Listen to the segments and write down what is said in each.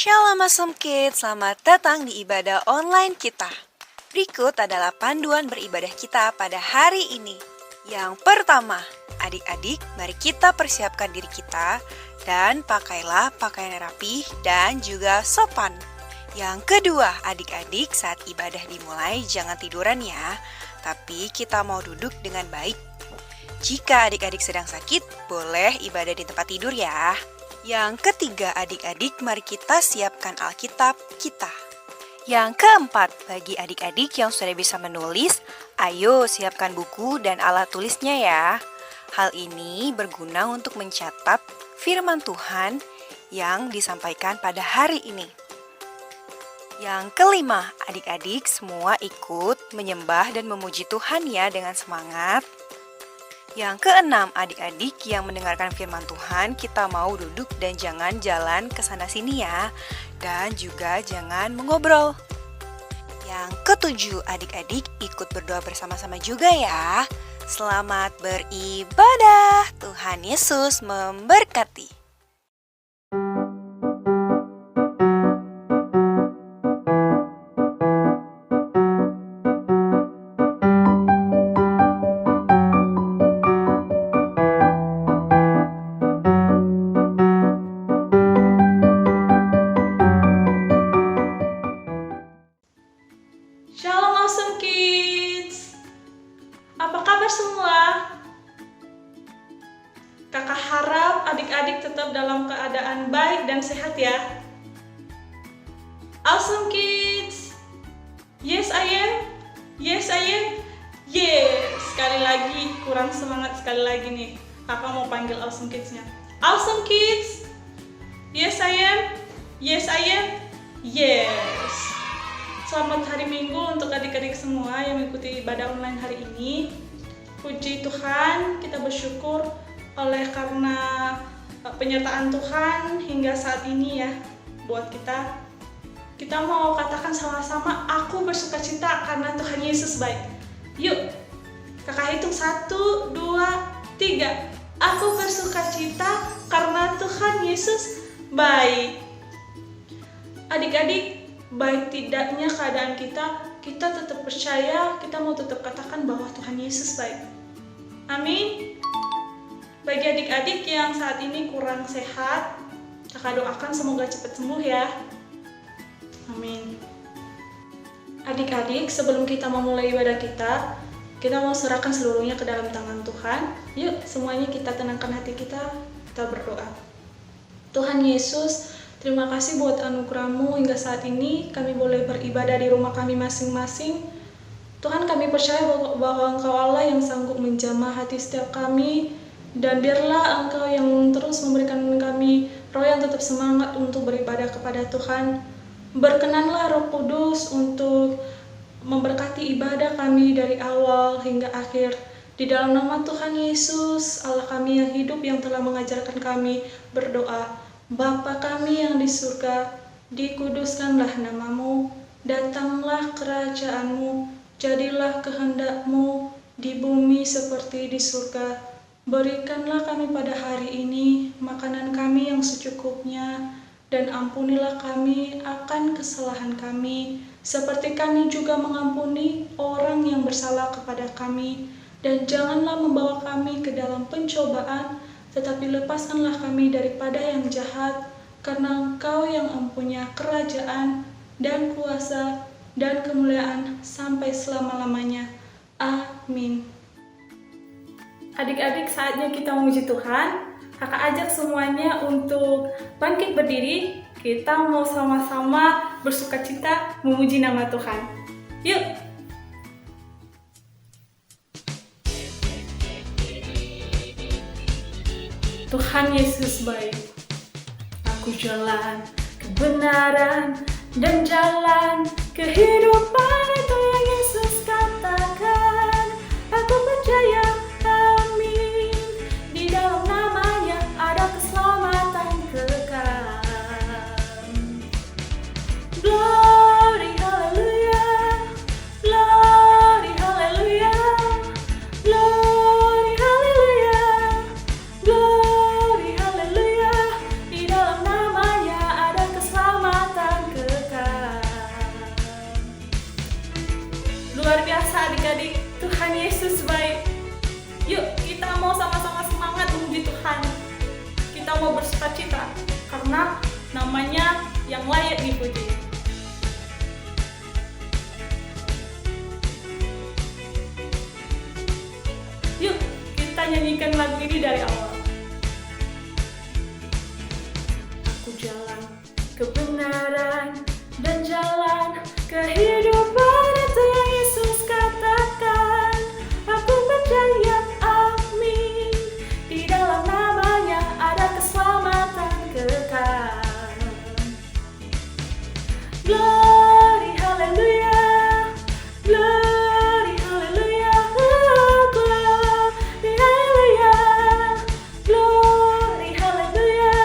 Shalom Awesome Kids, selamat datang di ibadah online kita. Berikut adalah panduan beribadah kita pada hari ini. Yang pertama, adik-adik, mari kita persiapkan diri kita dan pakailah pakaian rapi dan juga sopan. Yang kedua, adik-adik, saat ibadah dimulai jangan tiduran ya, tapi kita mau duduk dengan baik. Jika adik-adik sedang sakit, boleh ibadah di tempat tidur ya. Yang ketiga, adik-adik, mari kita siapkan Alkitab kita. Yang keempat, bagi adik-adik yang sudah bisa menulis, ayo siapkan buku dan alat tulisnya ya. Hal ini berguna untuk mencatat firman Tuhan yang disampaikan pada hari ini. Yang kelima, adik-adik semua ikut menyembah dan memuji Tuhan ya dengan semangat. Yang keenam, adik-adik yang mendengarkan firman Tuhan, kita mau duduk dan jangan jalan ke sana sini ya. Dan juga jangan mengobrol. Yang ketujuh, adik-adik ikut berdoa bersama-sama juga ya. Selamat beribadah. Tuhan Yesus memberkati. Shalom Awesome Kids. Apa kabar semua? Kakak harap adik-adik tetap dalam keadaan baik dan sehat ya. Awesome Kids. Yes I am. Yes I am. Yes. Sekali lagi kurang semangat sekali lagi nih. Kakak mau panggil Awesome Kids-nya. Awesome Kids. Yes I am. Yes I am. Yes. Selamat hari Minggu untuk adik-adik semua yang mengikuti ibadah online hari ini. Puji Tuhan, kita bersyukur oleh karena penyertaan Tuhan hingga saat ini ya buat kita. Kita mau katakan sama-sama, aku bersukacita karena Tuhan Yesus baik. Yuk, kakak hitung 1, 2, 3. Aku bersukacita karena Tuhan Yesus baik. Adik-adik, baik tidaknya keadaan kita tetap percaya, kita mau tetap katakan bahwa Tuhan Yesus baik. Amin. Bagi adik-adik yang saat ini kurang sehat, kakak doakan semoga cepat sembuh ya. Amin. Adik-adik, sebelum kita memulai ibadah kita mau serahkan seluruhnya ke dalam tangan Tuhan. Yuk, semuanya kita tenangkan hati kita berdoa. Tuhan Yesus, terima kasih buat anugerah-Mu hingga saat ini kami boleh beribadah di rumah kami masing-masing. Tuhan, kami percaya bahwa Engkau Allah yang sanggup menjamah hati setiap kami, dan biarlah Engkau yang terus memberikan kami roh yang tetap semangat untuk beribadah kepada Tuhan. Berkenanlah Roh Kudus untuk memberkati ibadah kami dari awal hingga akhir. Di dalam nama Tuhan Yesus, Allah kami yang hidup yang telah mengajarkan kami berdoa. Bapa kami yang di surga, dikuduskanlah nama-Mu, datanglah kerajaan-Mu, jadilah kehendak-Mu di bumi seperti di surga. Berikanlah kami pada hari ini makanan kami yang secukupnya, dan ampunilah kami akan kesalahan kami, seperti kami juga mengampuni orang yang bersalah kepada kami. Dan janganlah membawa kami ke dalam pencobaan, tetapi lepaskanlah kami daripada yang jahat, karena Engkau yang mempunyai kerajaan dan kuasa dan kemuliaan sampai selama-lamanya. Amin. Adik-adik, saatnya kita memuji Tuhan. Kakak ajak semuanya untuk bangkit berdiri. Kita mau sama-sama bersukacita memuji nama Tuhan. Yuk! Tuhan Yesus baik. Aku jalan kebenaran dan jalan kehidupan, itu yang Yesus katakan. Aku percaya, amin. Di dalam namanya ada keselamatan kekal. Glory, haleluya. Glory, haleluya. Glory, haleluya. Glory, haleluya. Di dalam namanya ada keselamatan. Luar biasa adik-adik, Tuhan Yesus baik. Yuk kita mau sama-sama semangat memuji Tuhan. Kita mau bersukacita karena namanya yang layak dipuji. Yuk kita nyanyikan lagu ini dari awal. Aku jalan kebenaran dan jalan kehidupan, itu yang Yesus katakan. Aku percaya, amin, di dalam namanya ada keselamatan kekal. Glory haleluya, glory haleluya, glory haleluya, glory haleluya,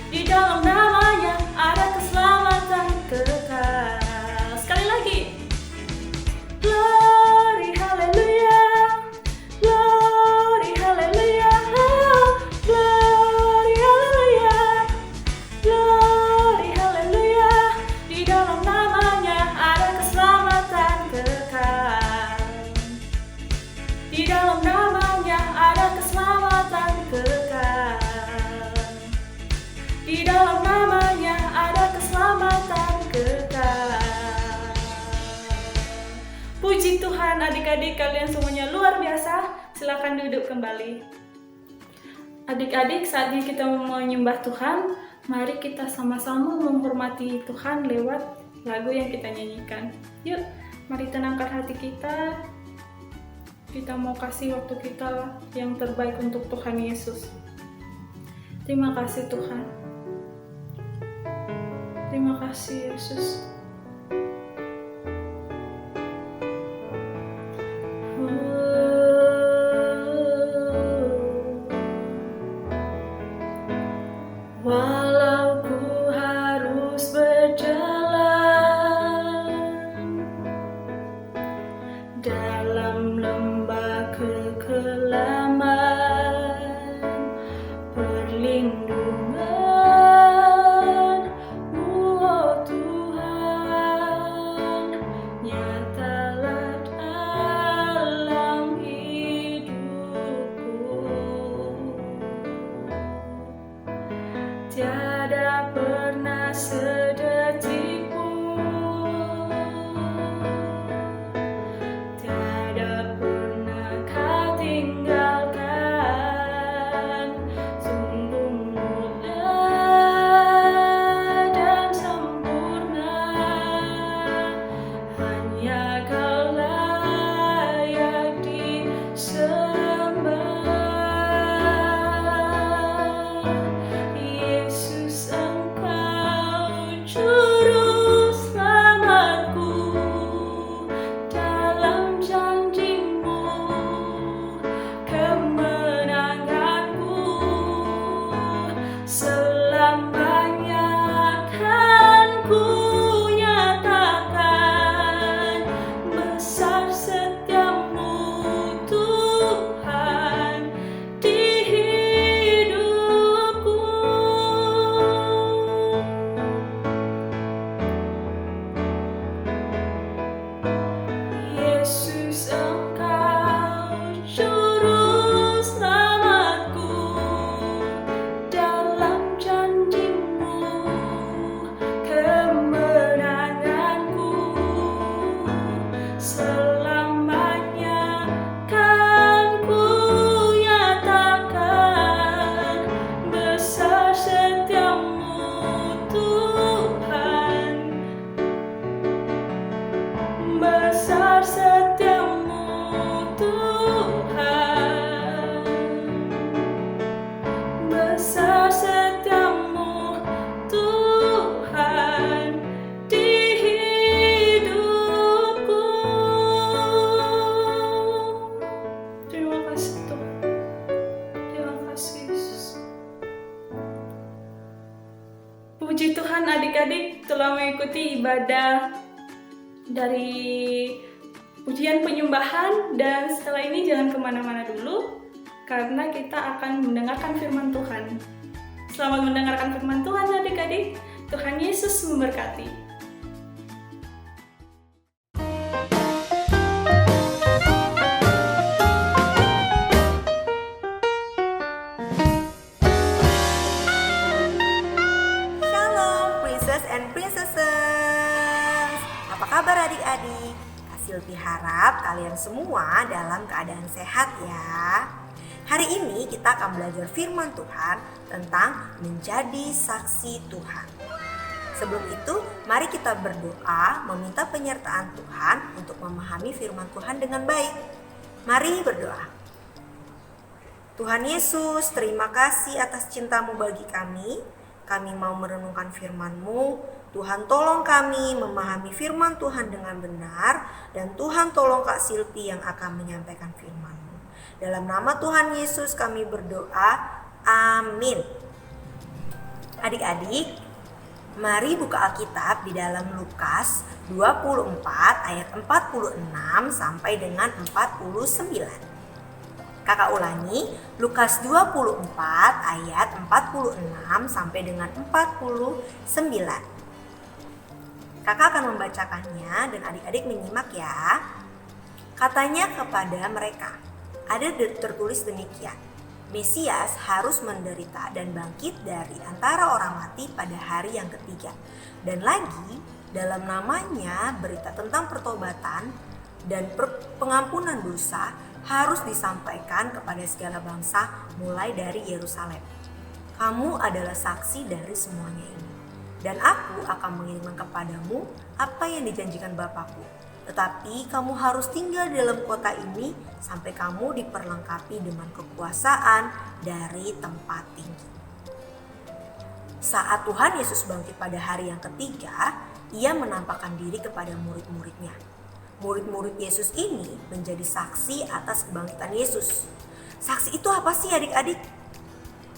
di dalam namanya ada keselamatan kekal. Sekali lagi. Glory haleluya, glory haleluya, glory haleluya, glory haleluya, di dalam namanya ada keselamatan kekal. Di dalam namanya ada keselamatan kekal. Di dalam namanya ada keselamatan kekal. Puji Tuhan adik-adik, kalian semuanya luar biasa. Silakan duduk kembali. Adik-adik, saatnya kita menyembah Tuhan. Mari kita sama-sama menghormati Tuhan lewat lagu yang kita nyanyikan. Yuk, mari tenangkan hati kita. Kita mau kasih waktu kita yang terbaik untuk Tuhan Yesus. Terima kasih Tuhan. Terima kasih Yesus. Walau ku harus berjalan dalam lembah kekelaman, perlindungan-Mu, oh Tuhan, nyatalah dalam hidupku. Tiada pernah sedetik pun, tiada pernah Kau tinggalkan. Sungguh mulia dan sempurna, hanya Kau layak disembah. Yesus, Engkau juru selamatku, dalam janji-Mu kemenanganku, selamanya kan ku nyatakan besar setia-Mu Tuhan di hidupku. Yesus, Engkau juru selamatku, dalam janji-Mu kemenanganku, selamanya kan ku nyatakan besar setia-Mu Tuhan, besar setia-Mu Tuhan, besar setia-Mu Tuhan di hidupku. Terima kasih Tuhan. Terima kasih Yesus. Puji Tuhan adik-adik telah mengikuti ibadah dari pujian penyembahan, dan setelah ini jangan kemana-mana dulu karena kita akan mendengarkan firman Tuhan. Selamat mendengarkan firman Tuhan adik-adik. Tuhan Yesus memberkati. harap kalian semua dalam keadaan sehat ya. Hari ini kita akan belajar firman Tuhan tentang menjadi saksi Tuhan. Sebelum itu, mari kita berdoa meminta penyertaan Tuhan untuk memahami firman Tuhan dengan baik. Mari berdoa. Tuhan Yesus, terima kasih atas cinta-Mu bagi kami. Kami mau merenungkan firman-Mu. Tuhan tolong kami memahami firman Tuhan dengan benar. Dan Tuhan tolong Kak Silpi yang akan menyampaikan firman-Mu. Dalam nama Tuhan Yesus kami berdoa. Amin. Adik-adik, mari buka Alkitab di dalam Lukas 24 ayat 46 sampai dengan 49. Kakak ulangi, Lukas 24 ayat 46 sampai dengan 49. Kakak akan membacakannya dan adik-adik menyimak ya. Katanya kepada mereka, ada tertulis demikian, Mesias harus menderita dan bangkit dari antara orang mati pada hari yang ketiga. Dan lagi, dalam namanya berita tentang pertobatan dan pengampunan dosa harus disampaikan kepada segala bangsa mulai dari Yerusalem. Kamu adalah saksi dari semuanya ini. Dan aku akan mengirimkan kepadamu apa yang dijanjikan Bapakku. Tetapi kamu harus tinggal di dalam kota ini sampai kamu diperlengkapi dengan kekuasaan dari tempat tinggi. Saat Tuhan Yesus bangkit pada hari yang ketiga, Ia menampakkan diri kepada murid-muridnya. Murid-murid Yesus ini menjadi saksi atas kebangkitan Yesus. Saksi itu apa sih adik-adik?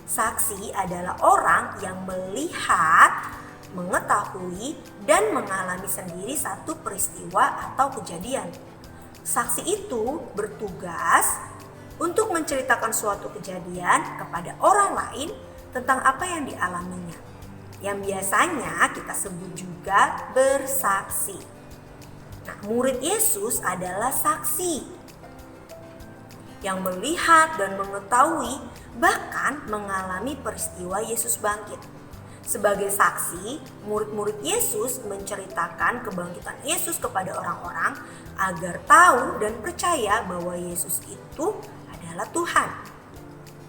Saksi adalah orang yang melihat, mengetahui, dan mengalami sendiri satu peristiwa atau kejadian. Saksi itu bertugas untuk menceritakan suatu kejadian kepada orang lain tentang apa yang dialaminya, yang biasanya kita sebut juga bersaksi. Nah, murid Yesus adalah saksi yang melihat dan mengetahui, bahkan mengalami peristiwa Yesus bangkit. Sebagai saksi, murid-murid Yesus menceritakan kebangkitan Yesus kepada orang-orang agar tahu dan percaya bahwa Yesus itu adalah Tuhan.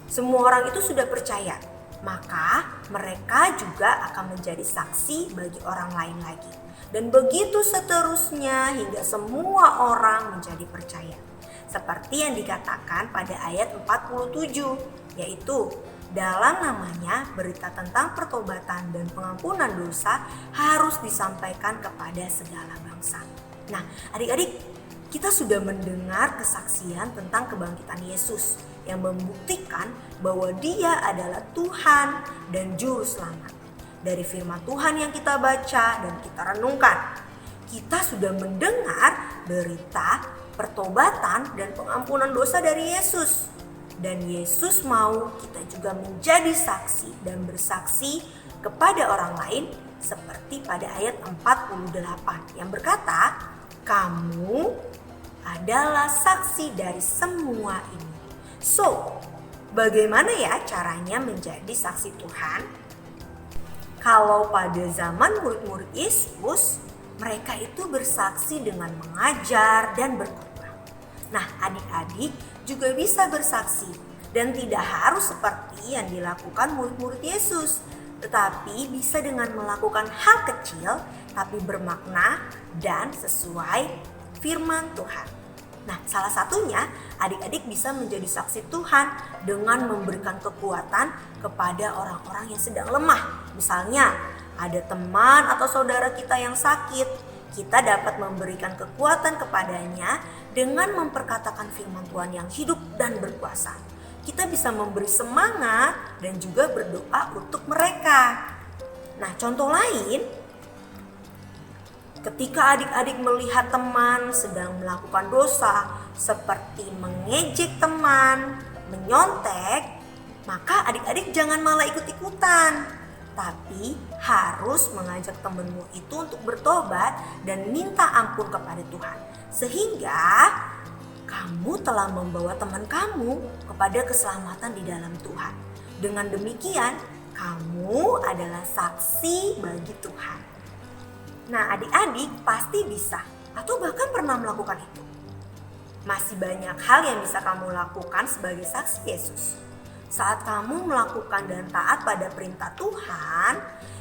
Semua orang itu sudah percaya, maka mereka juga akan menjadi saksi bagi orang lain lagi. Dan begitu seterusnya hingga semua orang menjadi percaya. Seperti yang dikatakan pada ayat 47, yaitu dalam namanya berita tentang pertobatan dan pengampunan dosa harus disampaikan kepada segala bangsa. Nah, adik-adik, kita sudah mendengar kesaksian tentang kebangkitan Yesus yang membuktikan bahwa Dia adalah Tuhan dan Juru Selamat. Dari firman Tuhan yang kita baca dan kita renungkan, kita sudah mendengar berita pertobatan dan pengampunan dosa dari Yesus. Dan Yesus mau kita juga menjadi saksi dan bersaksi kepada orang lain seperti pada ayat 48 yang berkata, kamu adalah saksi dari semua ini. So, bagaimana ya caranya menjadi saksi Tuhan? Kalau pada zaman murid-murid Yesus, mereka itu bersaksi dengan mengajar dan berkhotbah. Nah, adik-adik juga bisa bersaksi dan tidak harus seperti yang dilakukan murid-murid Yesus, tetapi bisa dengan melakukan hal kecil tapi bermakna dan sesuai firman Tuhan. Nah, salah satunya adik-adik bisa menjadi saksi Tuhan dengan memberikan kekuatan kepada orang-orang yang sedang lemah. Misalnya, ada teman atau saudara kita yang sakit, kita dapat memberikan kekuatan kepadanya dengan memperkatakan firman Tuhan yang hidup dan berkuasa. Kita bisa memberi semangat dan juga berdoa untuk mereka. Nah, contoh lain, ketika adik-adik melihat teman sedang melakukan dosa seperti mengejek teman, menyontek, maka adik-adik jangan malah ikut-ikutan, tapi harus mengajak temanmu itu untuk bertobat dan minta ampun kepada Tuhan. Sehingga kamu telah membawa teman kamu kepada keselamatan di dalam Tuhan. Dengan demikian, kamu adalah saksi bagi Tuhan. Nah, adik-adik pasti bisa atau bahkan pernah melakukan itu. Masih banyak hal yang bisa kamu lakukan sebagai saksi Yesus. Saat kamu melakukan dan taat pada perintah Tuhan,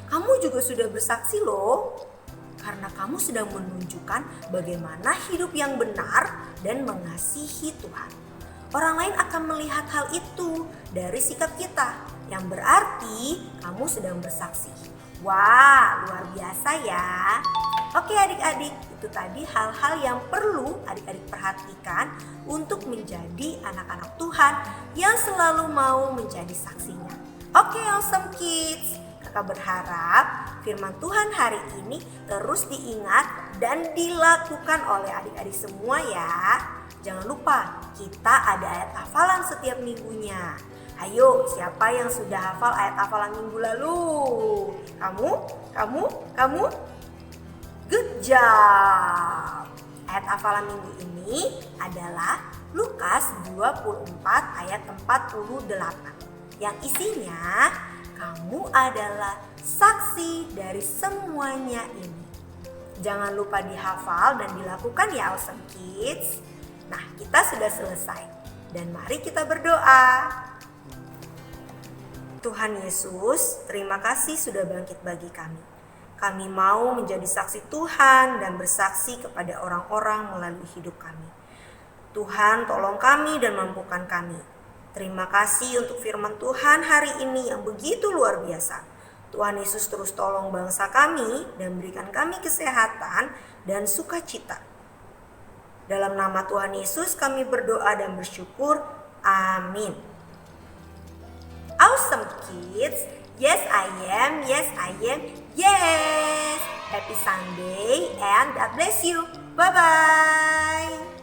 kamu juga sudah bersaksi loh. Karena kamu sedang menunjukkan bagaimana hidup yang benar dan mengasihi Tuhan. Orang lain akan melihat hal itu dari sikap kita, yang berarti kamu sedang bersaksi. Wah, luar biasa ya. Oke adik-adik, itu tadi hal-hal yang perlu adik-adik perhatikan untuk menjadi anak-anak Tuhan yang selalu mau menjadi saksinya. Oke, awesome kids. Kakak berharap firman Tuhan hari ini terus diingat dan dilakukan oleh adik-adik semua ya. Jangan lupa, kita ada ayat hafalan setiap minggunya. Ayo, siapa yang sudah hafal ayat hafalan minggu lalu? Kamu? Good job! Ayat hafalan minggu ini adalah Lukas 24 ayat 48. Yang isinya, kamu adalah saksi dari semuanya ini. Jangan lupa dihafal dan dilakukan ya awesome kids. Nah, kita sudah selesai. Dan mari kita berdoa. Tuhan Yesus, terima kasih sudah bangkit bagi kami. Kami mau menjadi saksi Tuhan dan bersaksi kepada orang-orang melalui hidup kami. Tuhan, tolong kami dan mampukan kami. Terima kasih untuk firman Tuhan hari ini yang begitu luar biasa. Tuhan Yesus terus tolong bangsa kami dan berikan kami kesehatan dan sukacita. Dalam nama Tuhan Yesus kami berdoa dan bersyukur. Amin. Awesome kids. Yes I am. Yes I am. Yes. Happy Sunday and God bless you. Bye bye.